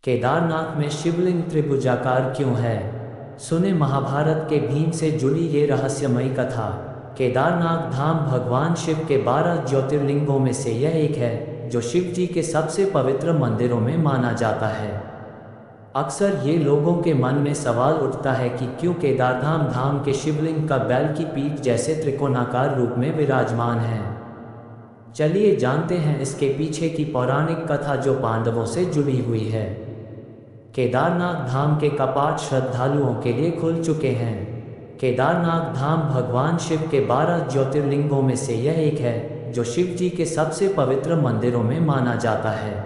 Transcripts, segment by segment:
केदारनाथ में शिवलिंग त्रिभुजाकार क्यों है? सुने महाभारत के भीम से जुड़ी ये रहस्यमयी कथा। केदारनाथ धाम भगवान शिव के 12 ज्योतिर्लिंगों में से यह एक है, जो शिव जी के सबसे पवित्र मंदिरों में माना जाता है। अक्सर ये लोगों के मन में सवाल उठता है कि क्यों केदारधाम धाम के शिवलिंग का बैल की पीठ जैसे त्रिकोणाकार रूप में विराजमान है। चलिए जानते हैं इसके पीछे की पौराणिक कथा जो पांडवों से जुड़ी हुई है। केदारनाथ धाम के कपाट श्रद्धालुओं के लिए खुल चुके हैं। केदारनाथ धाम भगवान शिव के 12 ज्योतिर्लिंगों में से यह एक है, जो शिव जी के सबसे पवित्र मंदिरों में माना जाता है।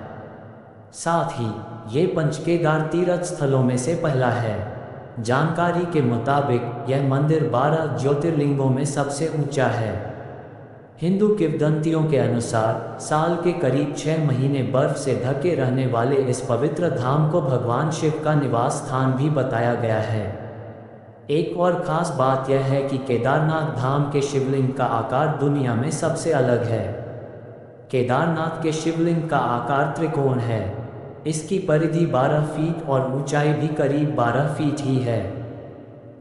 साथ ही ये पंचकेदार तीर्थ स्थलों में से पहला है। जानकारी के मुताबिक यह मंदिर 12 ज्योतिर्लिंगों में सबसे ऊंचा है। हिंदू किंवदंतियों के अनुसार साल के करीब 6 महीने बर्फ से ढके रहने वाले इस पवित्र धाम को भगवान शिव का निवास स्थान भी बताया गया है। एक और खास बात यह है कि केदारनाथ धाम के शिवलिंग का आकार दुनिया में सबसे अलग है। केदारनाथ के शिवलिंग का आकार त्रिकोण है। इसकी परिधि 12 फीट और ऊंचाई भी करीब 12 फीट ही है।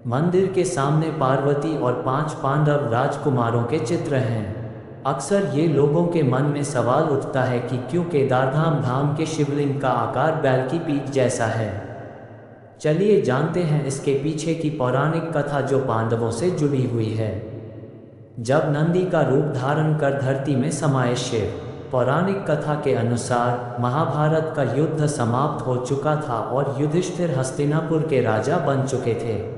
मंदिर के सामने पार्वती और 5 पांडव राजकुमारों के चित्र हैं। अक्सर ये लोगों के मन में सवाल उठता है कि क्यों केदारधाम धाम के शिवलिंग का आकार बैल की पीठ जैसा है। चलिए जानते हैं इसके पीछे की पौराणिक कथा जो पांडवों से जुड़ी हुई है। जब नंदी का रूप धारण कर धरती में समाये शिव, पौराणिक कथा के अनुसार महाभारत का युद्ध समाप्त हो चुका था और युधिष्ठिर हस्तिनापुर के राजा बन चुके थे।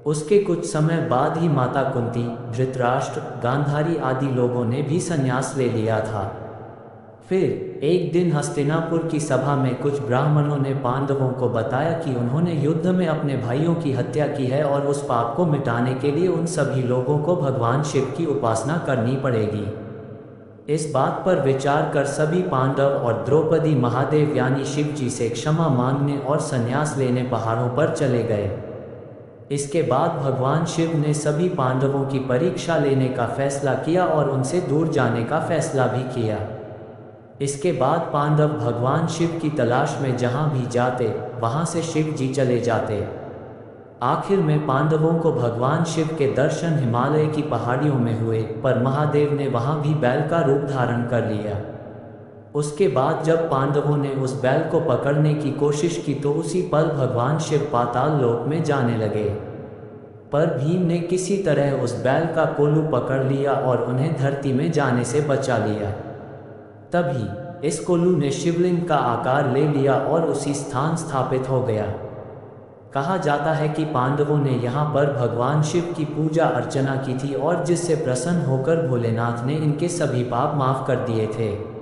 उसके कुछ समय बाद ही माता कुंती, धृतराष्ट्र, गांधारी आदि लोगों ने भी संन्यास ले लिया था। फिर एक दिन हस्तिनापुर की सभा में कुछ ब्राह्मणों ने पांडवों को बताया कि उन्होंने युद्ध में अपने भाइयों की हत्या की है और उस पाप को मिटाने के लिए उन सभी लोगों को भगवान शिव की उपासना करनी पड़ेगी। इस बात पर विचार कर सभी पांडव और द्रौपदी महादेव यानी शिव जी से क्षमा मांगने और संन्यास लेने पहाड़ों पर चले गए। इसके बाद भगवान शिव ने सभी पांडवों की परीक्षा लेने का फैसला किया और उनसे दूर जाने का फैसला भी किया। इसके बाद पांडव भगवान शिव की तलाश में जहां भी जाते, वहां से शिव जी चले जाते। आखिर में पांडवों को भगवान शिव के दर्शन हिमालय की पहाड़ियों में हुए, पर महादेव ने वहां भी बैल का रूप धारण कर लिया। उसके बाद जब पांडवों ने उस बैल को पकड़ने की कोशिश की तो उसी पल भगवान शिव पाताल लोक में जाने लगे। पर भीम ने किसी तरह उस बैल का कोलू पकड़ लिया और उन्हें धरती में जाने से बचा लिया। तभी इस कोलू ने शिवलिंग का आकार ले लिया और उसी स्थान स्थापित हो गया। कहा जाता है कि पांडवों ने यहाँ पर भगवान शिव की पूजा अर्चना की थी और जिससे प्रसन्न होकर भोलेनाथ ने इनके सभी पाप माफ कर दिए थे।